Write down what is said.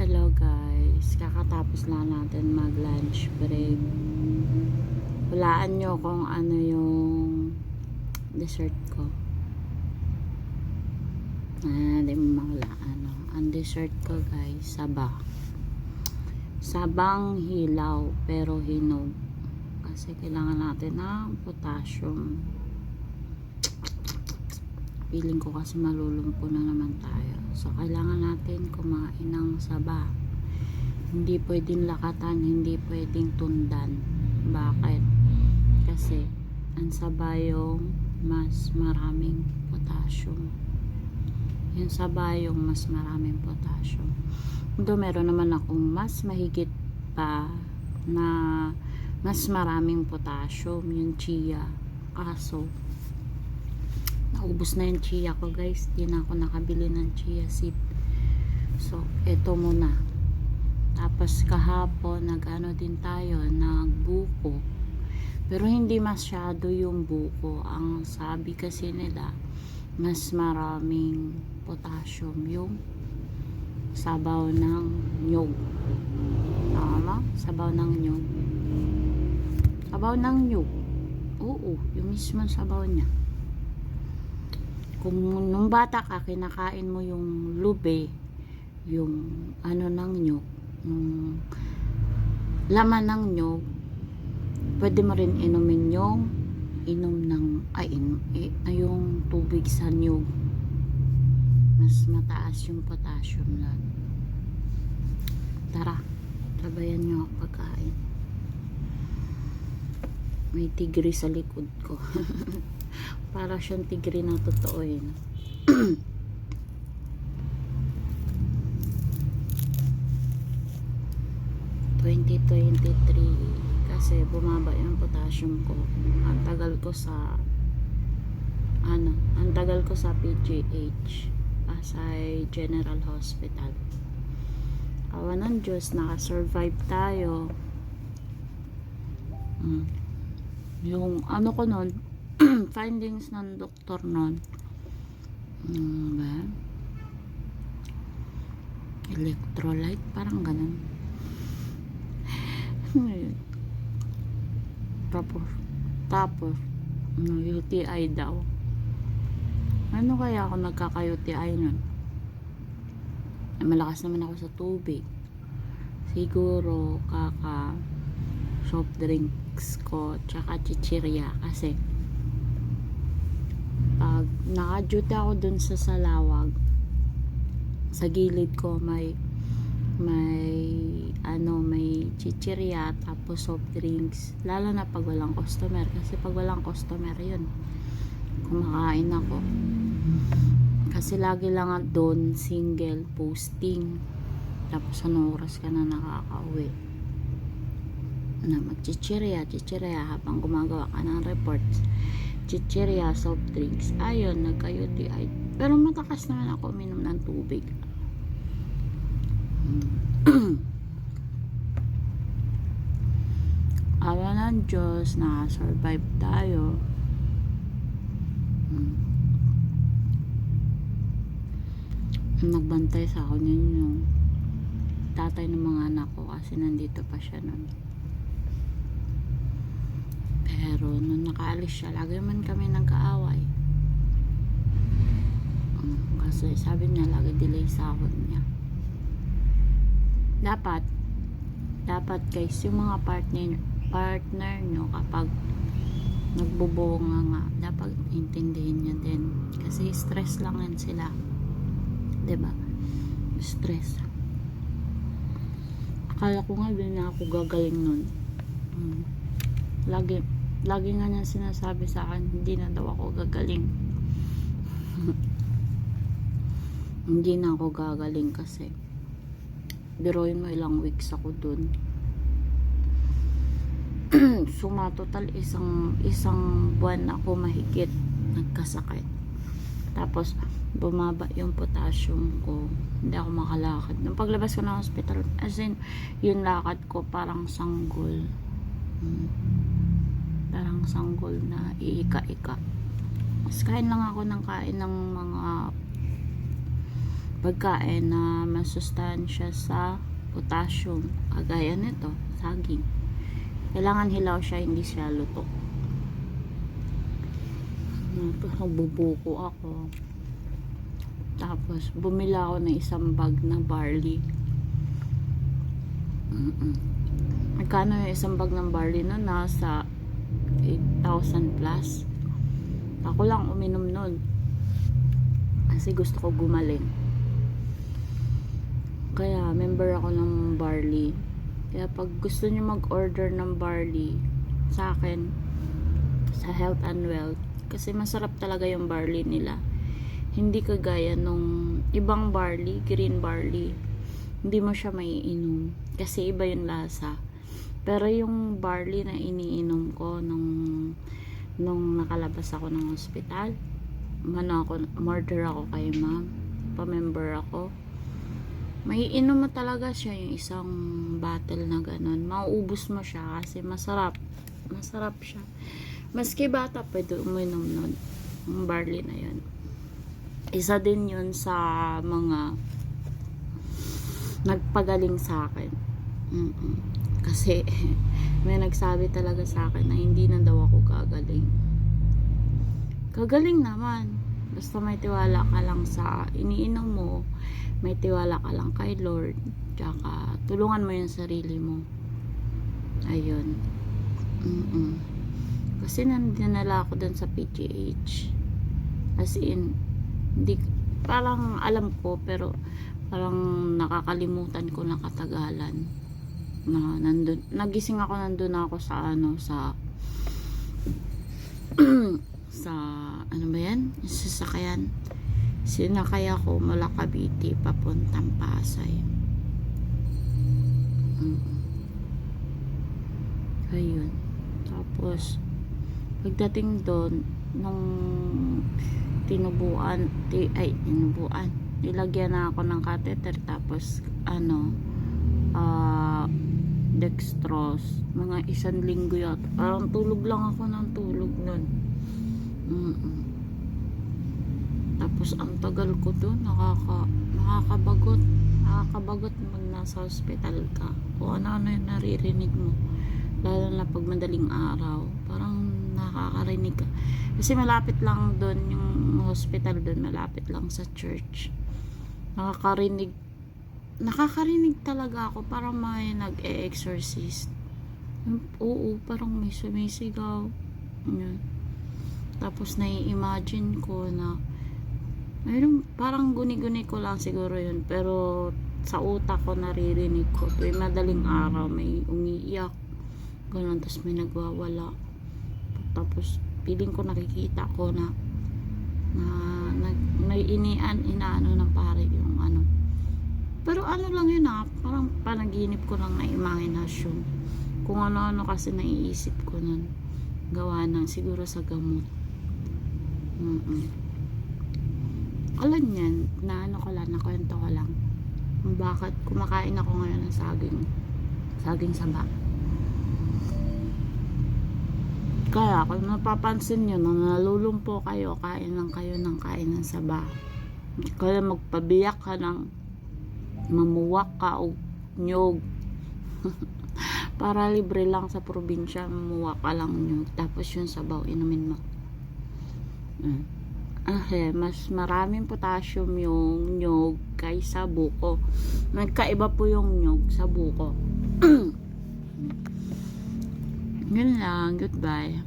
Hello guys, kakatapos lang natin mag lunch break. Hulaan nyo kung ano yung dessert ko. Di mo mahulaan. Ang dessert ko guys, sabang hilaw pero hinog. Kasi kailangan natin ng potassium. Feeling ko kasi malulumpo na naman tayo. So, kailangan natin kumain ng saba. Hindi pwedeng lakatan, hindi pwedeng tundan. Bakit? Kasi, ang saba yung mas maraming potassium. Yung saba yung mas maraming potassium. Ito, meron naman akong mas mahigit pa na mas maraming potassium, yung chia. Kaso, naubos na yung chia ko guys. Di na ako nakabili ng chia seed. So, eto muna. Tapos kahapon, nag-ano din tayo, nagbuko. Pero hindi masyado yung buko. Ang sabi kasi nila, mas maraming potassium yung sabaw ng nyog. Tama? Sabaw ng nyog. Sabaw ng nyog. Oo, yung mismo sabaw niya. Kung nung bata ka, kinakain mo yung lube, yung ano ng nyog, yung laman ng nyog, pwede mo rin inumin yung yung tubig sa nyog. Mas mataas yung potassium nun. Tara, trabayan nyo ako pagkain. May tigre sa likod ko. Para siyang tigre na totoo yun. 2023 kasi bumaba yung potassium ko. Ang tagal ko sa PGH, Pasay General Hospital. Awa ng Diyos, naka-survive tayo. Yung ano ko nun, findings ng doktor nun, electrolyte, parang ganun. Tapos UTI daw. Ano kaya ako nagkaka-UTI nun? Malakas naman ako sa tubig. Siguro soft drinks ko tsaka chichirya. Kasi pag naka-duty ako dun sa Salawag, sa gilid ko may chichirya tapos soft drinks, lalo na pag walang customer. Kasi pag walang customer yun, kumakain ako. Kasi lagi lang doon single posting, tapos anong oras ka na nakakauwi na magchichirya habang gumagawa ka ng reports. Chichirya, soft drinks, ayun, nagka-UTI. Pero matakas naman ako uminom ng tubig. Awa ng Diyos, naka-survive tayo. Nagbantay sa akin yun yung tatay ng mga anak ko kasi nandito pa siya nun. Pero nung nakaalis siya, lagi man kami nagkaaway. Kasi sabi niya, lagi delay sahod niya. Dapat guys, yung mga partner nyo kapag nagbubunga nga, dapat intindihin nyo din. Kasi stress lang yan sila. 'Di ba? Stress. Akala ko nga din na ako gagaling nun. Lagi nga niya sinasabi sa akin, hindi na daw ako gagaling. Hindi na ako gagaling kasi biruin mo ilang weeks ako dun. Sumatotal isang buwan ako mahigit nagkasakit. Tapos bumaba yung potassium ko, hindi ako makalakad. Nung paglabas ko ng hospital, as in yung lakad ko parang sanggol. Parang sanggol na iika-ika. Mas kain lang ako ng kain ng mga pagkain na masustansya sa potassium, kagaya nito, saging. Kailangan hilaw siya, hindi siya luto. Nagbubuko ako. Tapos bumila ako ng isang bag na barley. Magkano yung isang bag ng barley na nasa 8,000 plus. Ako lang uminom nun kasi gusto ko gumaling. Kaya member ako ng barley. Kaya pag gusto niyo mag-order ng barley sa akin, sa Health and Wealth, kasi masarap talaga yung barley nila. Hindi kagaya nung ibang barley, green barley. Hindi mo siya maiinom kasi iba yung lasa. Pero yung barley na iniinom ko nung nakalabas ako ng hospital, murder ako kay ma'am, pa-member ako. Maiinom mo talaga siya, yung isang bottle na ganun. Mauubos mo siya kasi masarap. Masarap siya. Maski bata pwede uminom nun. Yung barley na yun. Isa din yun sa mga nagpagaling sa akin. Kasi may nagsabi talaga sa akin na hindi na daw ako gagaling. Gagaling naman. Basta may tiwala ka lang sa iniinom mo, may tiwala ka lang kay Lord, tsaka tulungan mo yung sarili mo. Ayun. Kasi nandinala ako dun sa PGH. As in, hindi, parang alam ko, pero parang nakakalimutan ko na katagalan. Na nandun, nagising ako, nandun ako sa sa ano ba yan? Sasakyan. Sinakay ako mula Cavite papuntang Pasay. Ayun. Tapos pagdating doon, nung tinubuan, nilagyan na ako ng catheter, tapos dextrose, mga 1 linggo yata. Parang tulog lang ako ng tulog nun. Tapos ang tagal ko doon, nakakabagot pag nasa hospital ka, o ano yung naririnig mo, lalo na pag madaling araw, parang nakakarinig ka kasi malapit lang doon yung hospital, doon malapit lang sa church. Nakakarinig talaga ako, parang may nag-e-exorcist. Oo, parang may sumisigaw. Yun. Tapos nai-imagine ko na mayroon, parang guni-guni ko lang siguro yun, pero sa utak ko naririnig ko tuwing madaling araw may umiiyak ganun, tapos may nagwawala, tapos feeling ko nakikita ko na inaano ng pare yung ano, pero ano lang yun, parang panaginip ko lang na imahinasyon, kung ano-ano kasi naiisip ko nun, gawa ng siguro sa gamot. Alam yan, na ano ko lang, nakwento ko lang bakit kumakain ako ngayon ng saging saba. Kaya kung napapansin nyo, nang nalulumpo kayo, kain ng saba. Kaya magpabiyak ka ng mamuwak ka o nyog. Para libre lang sa probinsya, mamuwak ka lang nyog, tapos yung sabaw inumin mo. Mas maraming potassium yung nyog kaysa buko. Nagkaiba po yung nyog sa buko. Yun lang, goodbye.